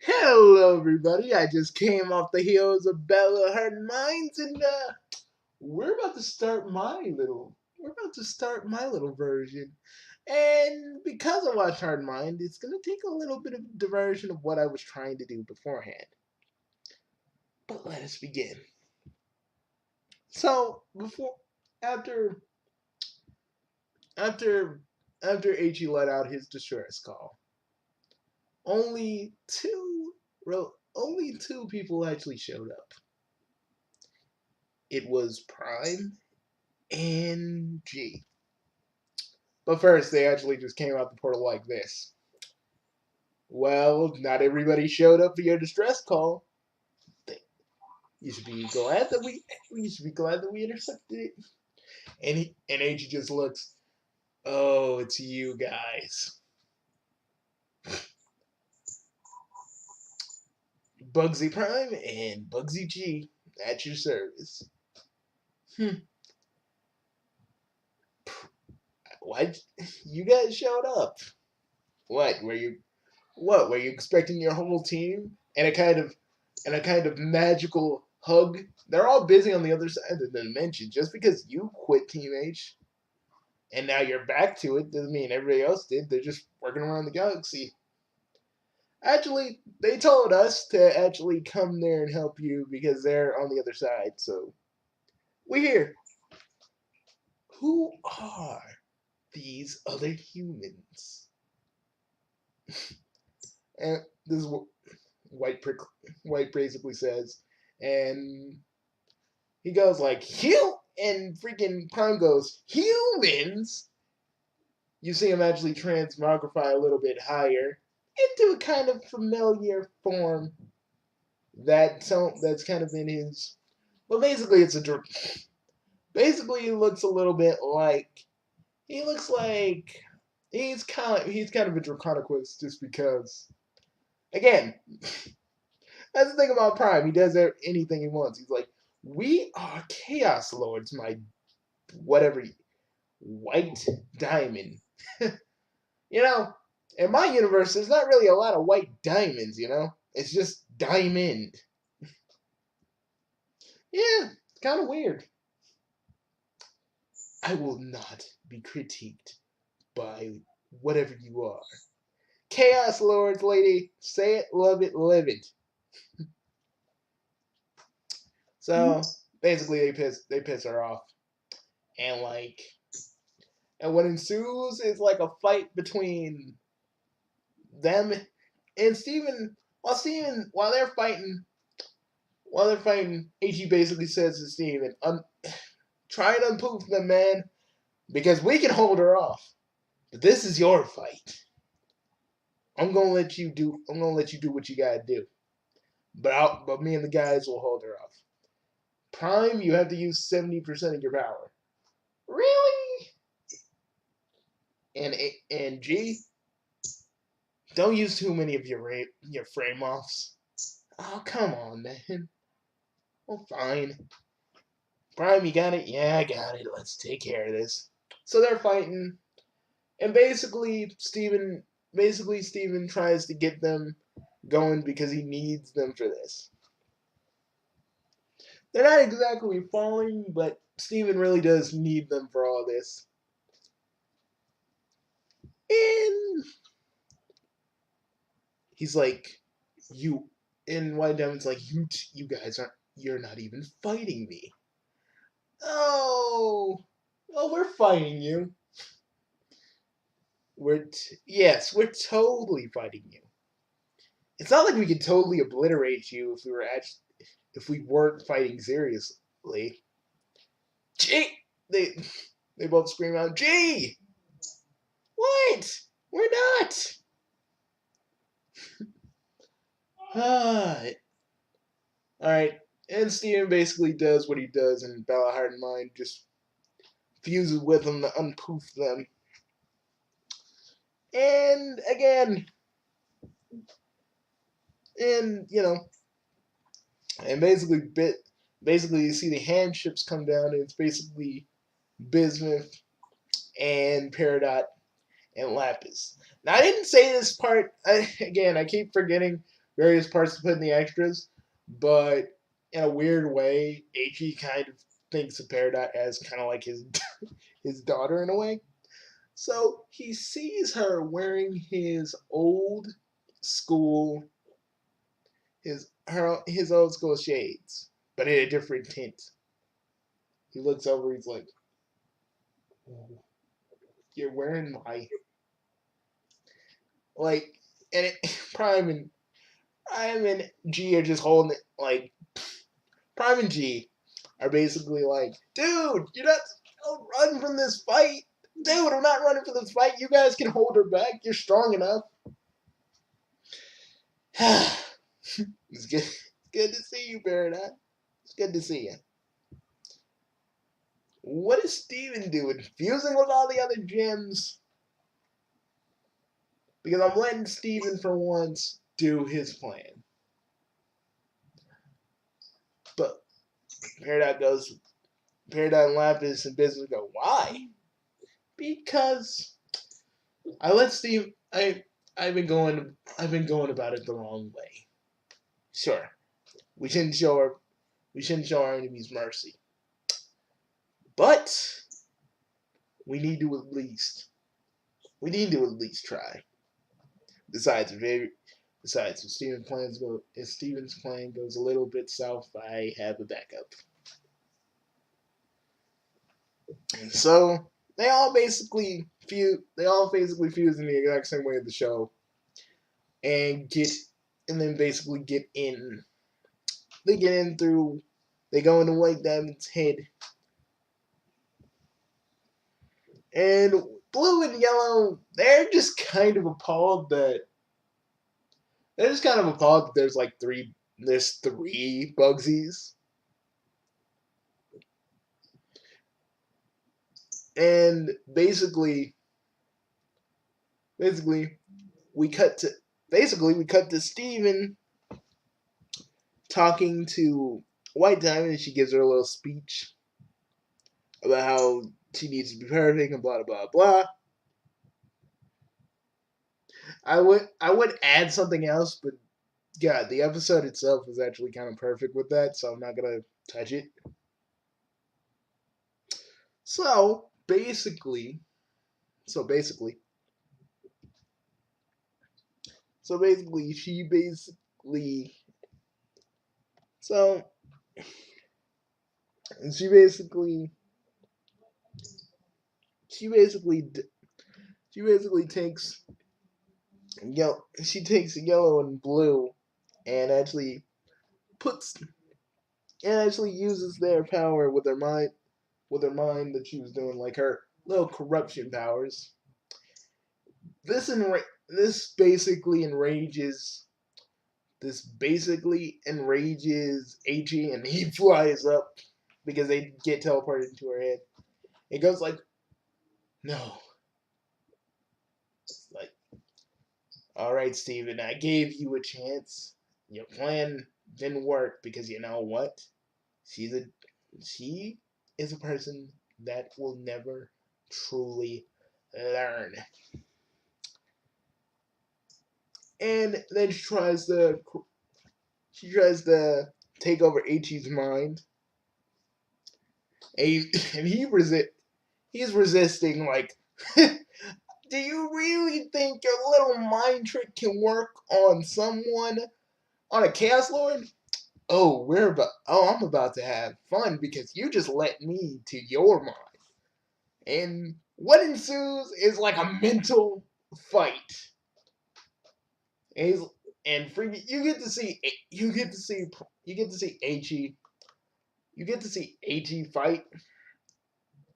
Hello, everybody. I just came off the heels of Bella Heart Minds, and we're about to start my little version. And because I watched Hard Mind, it's gonna take a little bit of diversion of what I was trying to do beforehand. But let us begin. So before, after, after, after H.E. let out his distress call, only only two people actually showed up. It was Prime and G. But first, they actually just came out the portal like this. Well, not everybody showed up for your distress call. You should be glad that we intercepted it. And H just looks. Oh, it's you guys. Bugsy Prime and Bugsy G at your service. What? You guys showed up. What were you? What were you expecting your whole team and a kind of magical hug? They're all busy on the other side of the dimension. Just because you quit Team H and now you're back to it doesn't mean everybody else did. They're just working around the galaxy. Actually, they told us to actually come there and help you because they're on the other side. So we're here. Who are these other humans? And this is what White prick, White basically says, and he goes like, and freaking Prime goes, humans? You see him actually transmogrify a little bit higher into a kind of familiar form that's kind of in his. Well, basically, basically he looks a little bit like he looks like he's kind of a Draconicus just because. Again, that's the thing about Prime. He does anything he wants. He's like, we are Chaos Lords, my whatever white diamond. You know, in my universe, there's not really a lot of white diamonds. It's just diamond. Yeah, it's kind of weird. I will not be critiqued by whatever you are. Chaos Lords, lady, say it, love it, live it. So basically, they piss her off, and what ensues is like a fight between them and Steven. While they're fighting, Ichi basically says to Steven, try and unpoof them, man, because we can hold her off. But this is your fight. I'm gonna let you do what you gotta do. But me and the guys will hold her off. Prime, you have to use 70% of your power. Really? And G, don't use too many of your frame offs. Oh, come on, man. Well, fine. Prime, you got it? Yeah, I got it. Let's take care of this. So they're fighting, and Steven tries to get them going because he needs them for this. They're not exactly falling, but Steven really does need them for all this. And he's like, you, and White Diamond's like, you guys you're not even fighting me. Oh, well, we're fighting you. Yes, we're totally fighting you. It's not like we could totally obliterate you if we weren't fighting seriously. Gee, they both scream out, "Gee, what? We're not." All right, and Steven basically does what he does, and Bella Heart and Mind just fuses with him to unpoof them. And again, and and basically you see the hand ships come down, and it's basically Bismuth and Peridot and Lapis. Now I didn't say this part. I keep forgetting various parts to put in the extras, but in a weird way, H.E. kind of thinks of Peridot as kind of like his daughter in a way. So he sees her wearing his old school his old school shades, but in a different tint. He looks over, he's like, "Oh, you're wearing my like," and Prime and G are just holding it like Prime and G are basically like, "Dude, you're not don't run from this fight." Dude, I'm not running for this fight. You guys can hold her back. You're strong enough. It's good. It's good to see you, Paradise. It's good to see you. What is Steven doing? Fusing with all the other gems? Because I'm letting Steven for once do his plan. But Paradise and Lapis and Business go, why? Because I let Steve I've been going about it the wrong way. Sure. We shouldn't show our enemies mercy. But we need to at least try. Besides, if Steven's plan goes a little bit south, I have a backup. And so they all basically fuse. They all basically fuse in the exact same way of the show, and then basically get in. They get in through. They go into White Diamond's head, and Blue and Yellow. They're just kind of appalled that there's three Bugsies. And basically we cut to Steven talking to White Diamond, and she gives her a little speech about how she needs to be perfect and blah blah blah. I would add something else, but God, the episode itself is actually kind of perfect with that, so I'm not gonna touch it. So basically, so basically, so basically, so she basically she basically she basically takes yellow and blue and puts actually uses their power with her mind that she was doing, like her little corruption powers. This basically enrages AG, and he flies up because they get teleported into her head. It goes like, no. It's like, all right, Steven, I gave you a chance. Your plan didn't work because you know what? She's a she is a person that will never truly learn. And then she tries to take over Ichi's mind. And he's resisting like do you really think your little mind trick can work on someone on a Chaos Lord? I'm about to have fun because you just let me to your mind. And what ensues is like a mental fight. And he's and freaking you get to see H.E. You get to see H.E. fight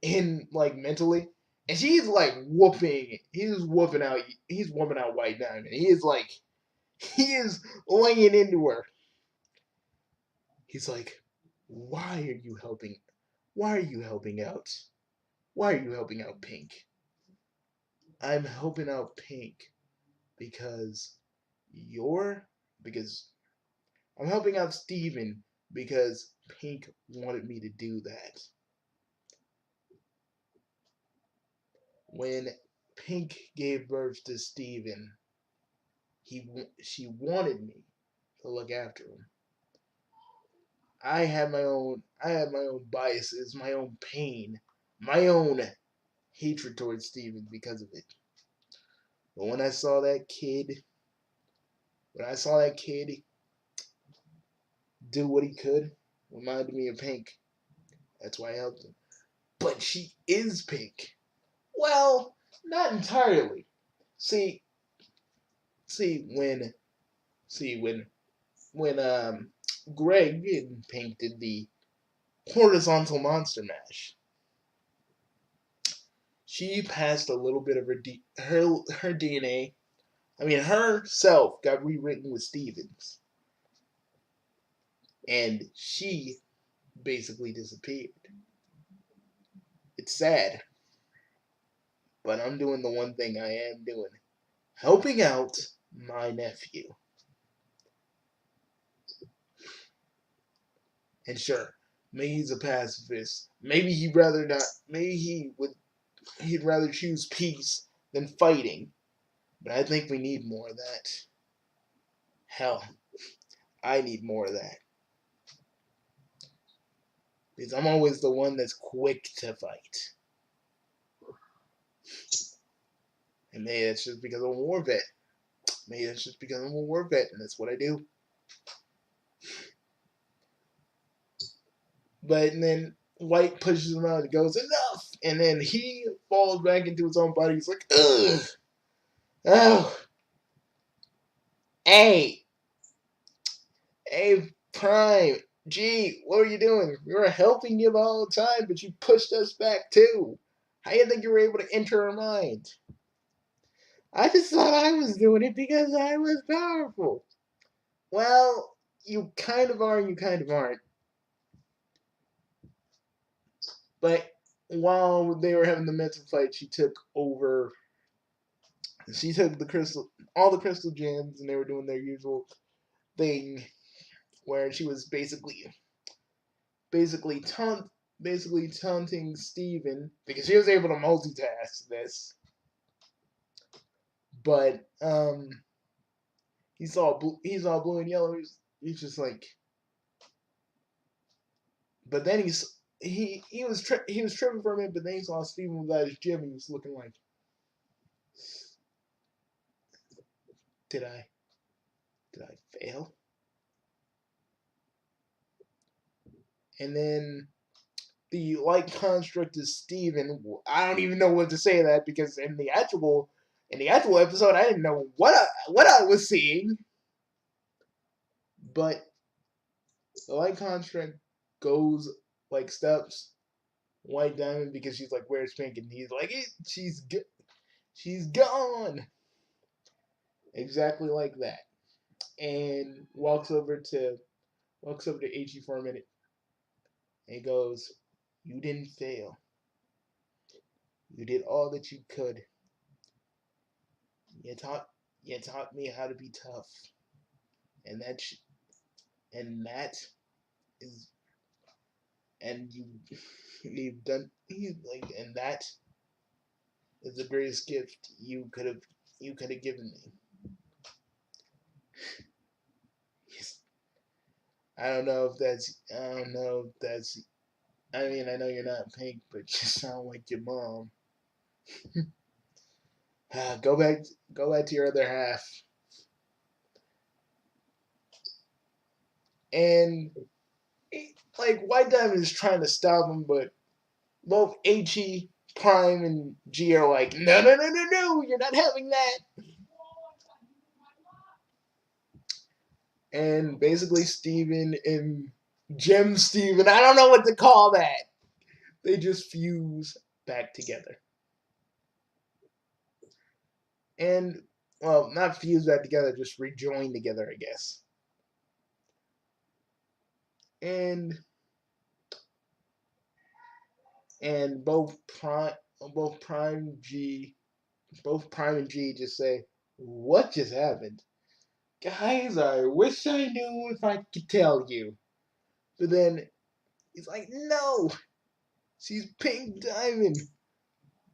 in like mentally. And she's like he's whooping out White Diamond. He is laying into her. He's like, why are you helping why are you helping out? Why are you helping out Pink? I'm helping out Pink because you're because I'm helping out Steven because Pink wanted me to do that. When Pink gave birth to Steven, she wanted me. to look after him. I had my own biases, my own pain, my own hatred towards Steven because of it. But when I saw that kid do what he could, reminded me of Pink. That's why I helped him. But she is Pink. Well, not entirely. See, see when Greg and Pink did the horizontal monster mash, she passed a little bit of her DNA. I mean, herself got rewritten with Stevens, and she basically disappeared. It's sad, but I'm doing the one thing I am doing, helping out my nephew. And sure, maybe he's a pacifist. Maybe he'd rather not. Maybe he'd rather choose peace than fighting. But I think we need more of that. Hell, I need more of that. Because I'm always the one that's quick to fight. And maybe that's just because I'm a war vet. Maybe that's just because I'm a war vet and that's what I do. But and then White pushes him out and goes, enough! And then he falls back into his own body. He's like, ugh! Oh! Hey! Hey, Prime! Gee, what were you doing? We were helping you the whole time, but you pushed us back too. How do you think you were able to enter our mind? I just thought I was doing it because I was powerful. Well, you kind of are and you kind of aren't. But while they were having the mental fight, she took over. She took all the crystal gems, and they were doing their usual thing, where she was basically taunting Steven because she was able to multitask this. But he's all blue and yellow. He's just like. But then he was tripping for a minute. But then he saw Steven without his gem. He was looking like, did I fail? And then the light construct is Steven. I don't even know what to say to that because in the actual episode, I didn't know what I was seeing. But the light construct goes like steps White Diamond because she's like, "Where's Pink?" And he's like, "She's gone." Exactly like that, and walks over to Ichi for a minute, and he goes, "You didn't fail. You did all that you could. You taught me how to be tough, and that is and you've done and that is the greatest gift you could have given me." I don't know if that's. I mean, I know you're not Pink, but you sound like your mom. Go back to your other half. And like White Diamond is trying to stop him, but both He, Prime, and G are like, no, no, no, no, no, you're not having that. And basically, Steven and Gem Steven, I don't know what to call that. They just fuse back together. And, well, not fuse back together, just rejoin together, I guess. And both Prime G both Prime and G just say, "What just happened?" Guys, I wish I knew if I could tell you. But then he's like, "No, she's Pink Diamond.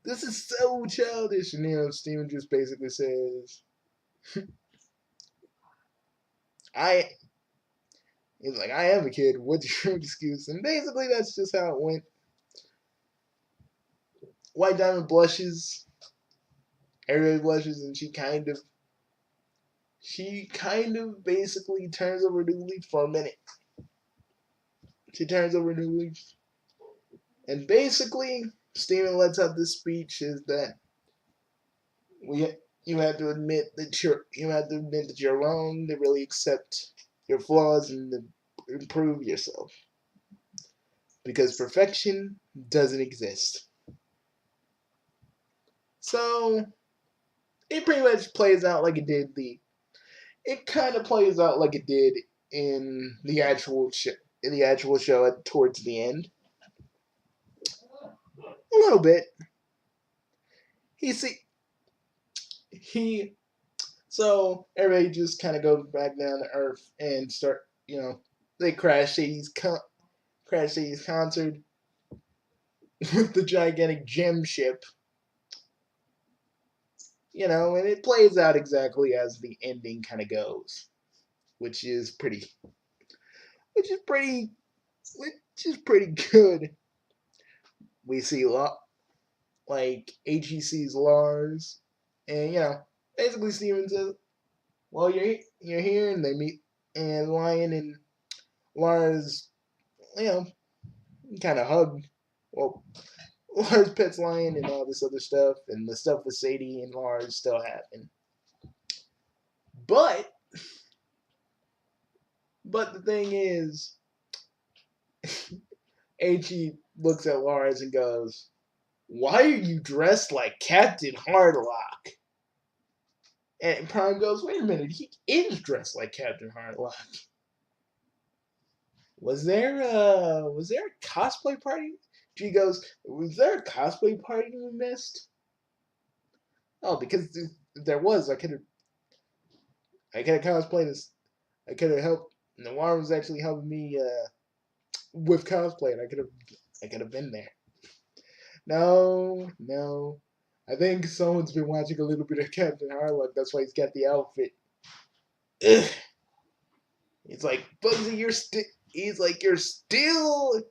This is so childish." And Steven just basically says, I he's like, I am a kid. What's your excuse? And basically, that's just how it went. White Diamond blushes. Everybody blushes, and she kind of basically turns over a new leaf for a minute. She turns over a new leaf, and basically, Steven lets out this speech is that we you have to admit that you're wrong to really accept your flaws and to improve yourself because perfection doesn't exist. So it pretty much plays out like it did the. It kind of plays out like it did in the actual show towards the end. A little bit. He see he so everybody just kind of goes back down to Earth and start. They crash Shady's concert with the gigantic gem ship. And it plays out exactly as the ending kind of goes, which is pretty, which is pretty, which is pretty good. We see like HEC's Lars, and basically Steven says, "Well, you're here," and they meet, and Lion and Lars, you know, kind of hug. Well, Lars pets Lion and all this other stuff, and the stuff with Sadie and Lars still happen. But the thing is, HE looks at Lars and goes, "Why are you dressed like Captain Hardlock?" And Prime goes, "Wait a minute, he is dressed like Captain Hardlock. Was there a cosplay party?" G goes, "Was there a cosplay party we missed?" Oh, because if there was, I could have cosplayed this. I could have helped. Noir was actually helping me with cosplay, and I could have been there. No, no. I think someone's been watching a little bit of Captain Harlock. That's why he's got the outfit. Ugh. He's like, Bugsy, you're still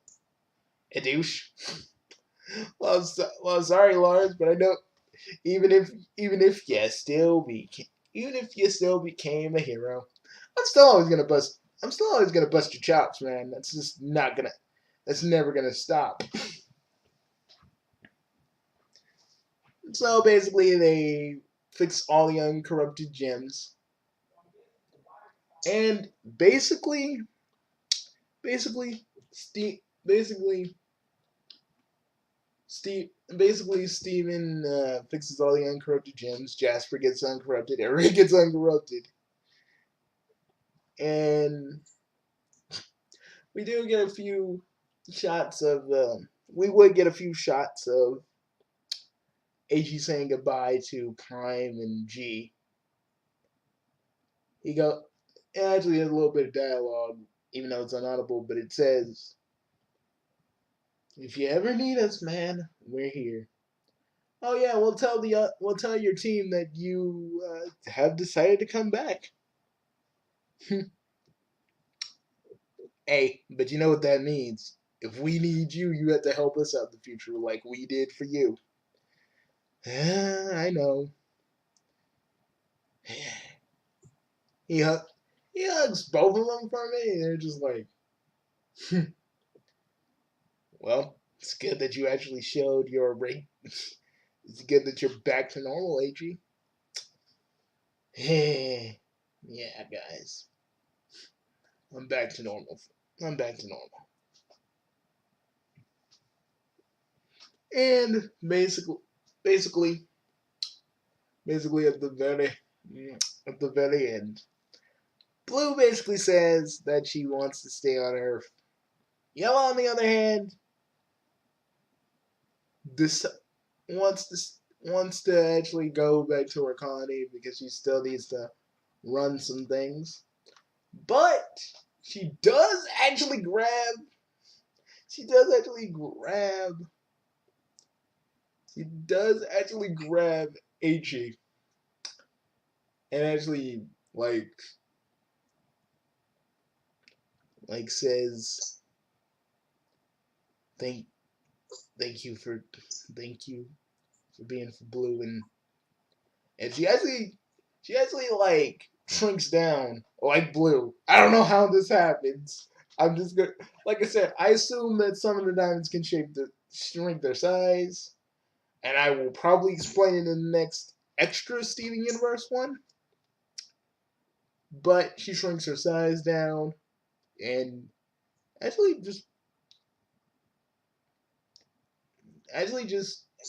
a douche. Well, sorry, Lars, but I know even if even if you still became a hero, I'm still always gonna bust your chops, man. That's never gonna stop. So basically, they fix all the uncorrupted gems, and basically, Steve, basically, Steven fixes all the uncorrupted gems. Jasper gets uncorrupted. Eric gets uncorrupted, and we do get a few shots of. We would get a few shots of AG saying goodbye to Prime and G. He go. It actually has a little bit of dialogue, even though it's inaudible, but it says, "If you ever need us, man, we're here." Oh yeah, we'll tell your team that you have decided to come back. Hey, but you know what that means? If we need you, you have to help us out in the future, like we did for you. I know. He hug, he hugs both of them for me, and they're just like, well, it's good that you actually showed your rate. It's good that you're back to normal, AG. Yeah, guys, I'm back to normal. I'm back to normal. And basically, basically at the very end, Blue basically says that she wants to stay on Earth. Yellow, on the other hand, this wants to actually go back to her colony because she still needs to run some things. But she does actually grab. She does actually grab. She does actually grab Aichi and actually like like says thank thank you for thank you for being for Blue, and she actually like shrinks down like Blue. I don't know how this happens. I'm just good. Like I said, I assume that some of the diamonds can shrink their size, and I will probably explain it in the next extra Steven Universe one. But she shrinks her size down, and actually just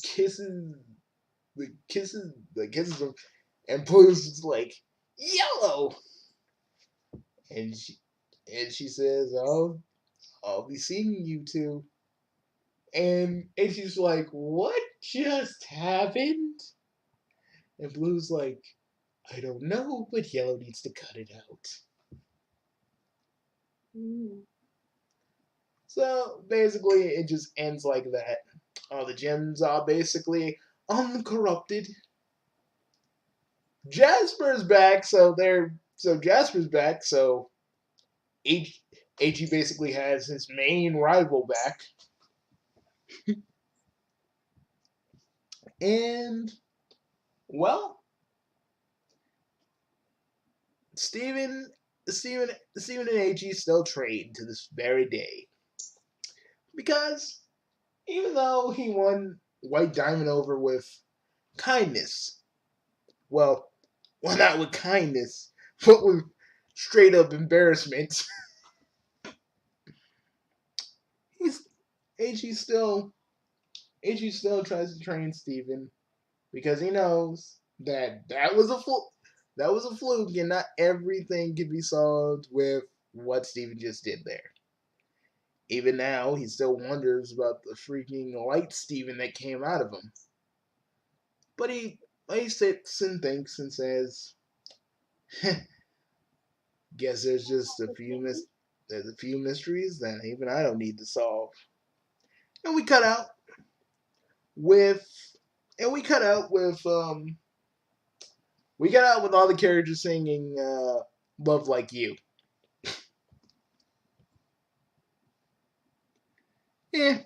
kisses kisses him, and Blue's just like yellow, and she says, "Oh, I'll be seeing you two." And she's like, "What just happened?" And Blue's like, "I don't know, but Yellow needs to cut it out." So basically, it just ends like that. All the gems are basically uncorrupted. Jasper's back, so Jasper's back, so H AG basically has his main rival back. And well, Steven Steven and AG still trade to this very day. Because even though he won White Diamond over with kindness, well, not with kindness, but with straight up embarrassment. He's AG still tries to train Steven because he knows that was a fluke, and not everything can be solved with what Steven just did there. Even now, he still wonders about the freaking light Steven that came out of him. But he sits and thinks and says, "Guess there's a few mysteries that even I don't need to solve." And with we cut out with all the characters singing "Love Like You." Yeah,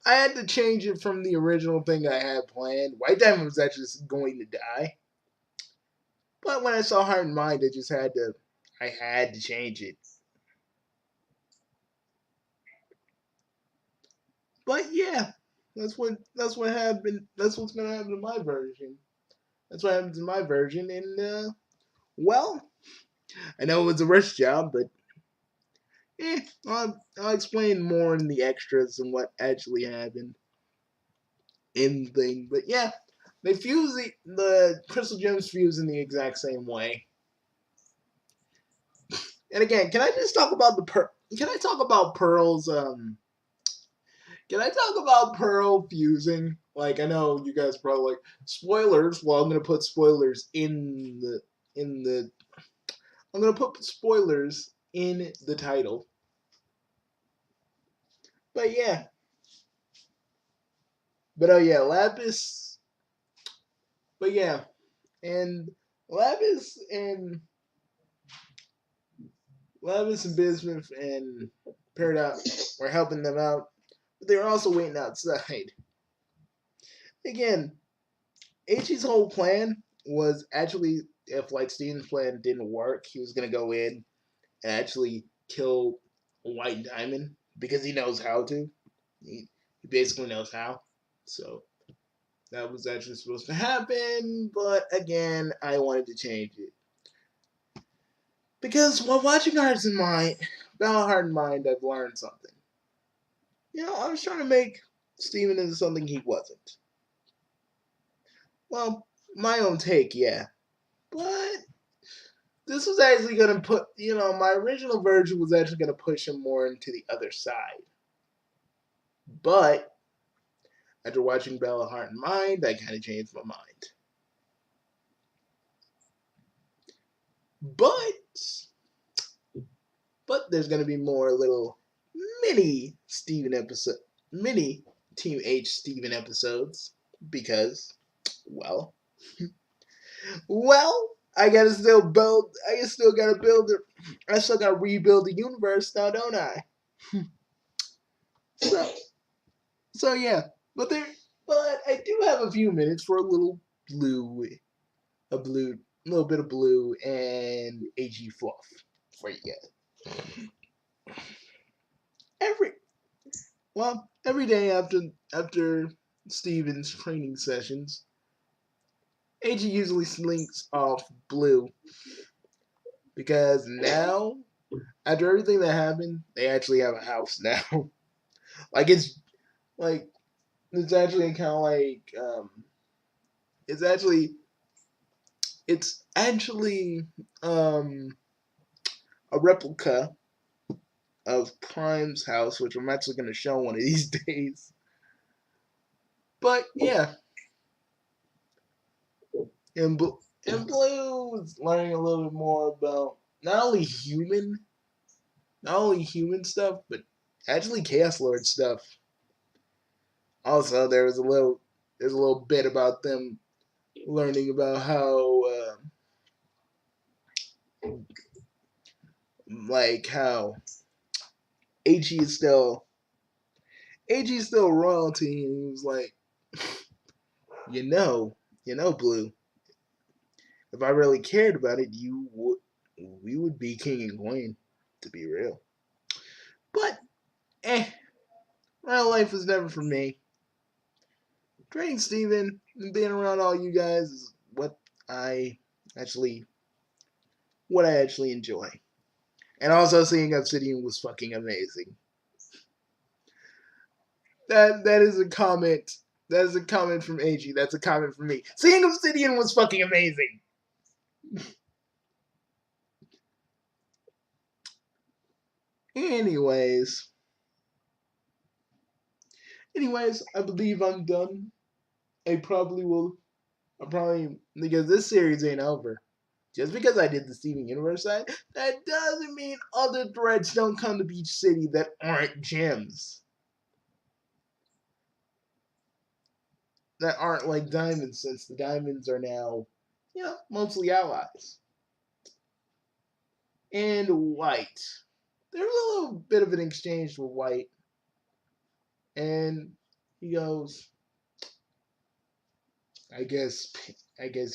I had to change it from the original thing I had planned. White Diamond was actually going to die, but when I saw Heart and Mind, I had to change it. But yeah, that's what happened. That's what's gonna happen in my version. That's what happens in my version. And well, I know it was a rush job, but I'll explain more in the extras and what actually happened in the thing. But yeah, they fuse the crystal gems fuse in the exact same way. And again, can I just talk about Can I talk about Pearl's? Can I talk about Pearl fusing? Like, I know you guys probably like spoilers. Well, I'm gonna put spoilers in the. I'm gonna put spoilers in the title. But yeah, but oh yeah, Lapis. But yeah, and Lapis and Bismuth and Paradox were helping them out, but they were also waiting outside. Again, Ichi's whole plan was actually, if like Steven's plan didn't work, he was gonna go in and actually kill White Diamond because he knows how to. He basically knows how. So that was actually supposed to happen, but again, I wanted to change it. Because while watching Hearts and Mind, Battle Heart and Mind, I've learned something. I was trying to make Steven into something he wasn't. Well, my own take, yeah. But this was actually going to my original version was actually going to push him more into the other side. But after watching Bella Heart and Mind, I kind of changed my mind. But there's going to be more little mini mini Team H Steven episodes because, well, well, I gotta still build. I still gotta build it. I still gotta rebuild the universe now, don't I? So, so yeah. But there. But I do have a few minutes for a little blue, little bit of blue and AG fluff for you guys. Every every day after Steven's training sessions, AG usually slinks off blue because now after everything that happened, they actually have a house now. like it's like it's actually kind of like it's actually it's actually um a replica of Prime's house, which I'm actually going to show one of these days. But yeah, and Blue is learning a little bit more about not only human stuff, but actually Chaos Lord stuff. Also, there's a little bit about them learning about how how AG is still royalty, and he was like, you know, Blue. If I really cared about it, we would be king and queen, to be real. But real life was never for me. Training Steven and being around all you guys is I actually what I actually enjoy. And also seeing Obsidian was fucking amazing. That is a comment. That is a comment from AG. That's a comment from me. Seeing Obsidian was fucking amazing. Anyways. I believe I'm done. I probably will. Because this series ain't over. Just because I did the Steven Universe side, that doesn't mean other threads don't come to Beach City that aren't gems. That aren't like diamonds, since the diamonds are now, mostly allies. And White. There's a little bit of an exchange with White. And he goes, I guess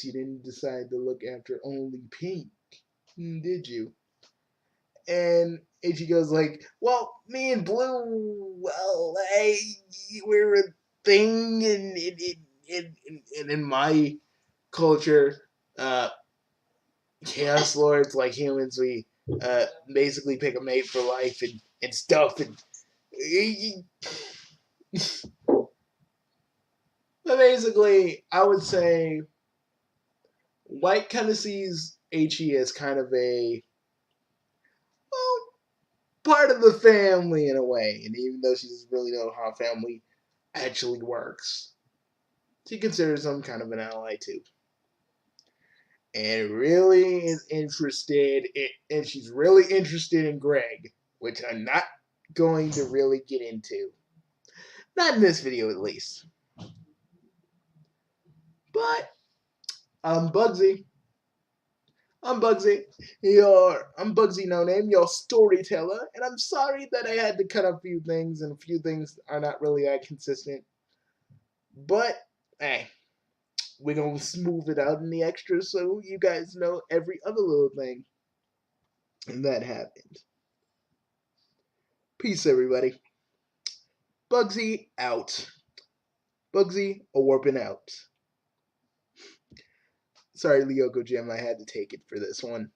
you didn't decide to look after only Pink, did you? And AG goes like, well, me and Blue, well, we're a thing in my culture, Chaos Lords, like humans, we basically pick a mate for life and stuff. And but basically, I would say White kind of sees HE as kind of a, well, part of the family in a way. And even though she doesn't really know how family actually works, she considers him kind of an ally too. And really is interested and she's really interested in Greg, which I'm not going to really get into. Not in this video, at least. But I'm Bugsy. I'm Bugsy. I'm Bugsy No Name, your storyteller, and I'm sorry that I had to cut a few things, and a few things are not really that consistent. But hey, we're gonna smooth it out in the extras so you guys know every other little thing that happened. Peace, everybody. Bugsy out. Bugsy a warping out. Sorry, Lyoko Jim, I had to take it for this one.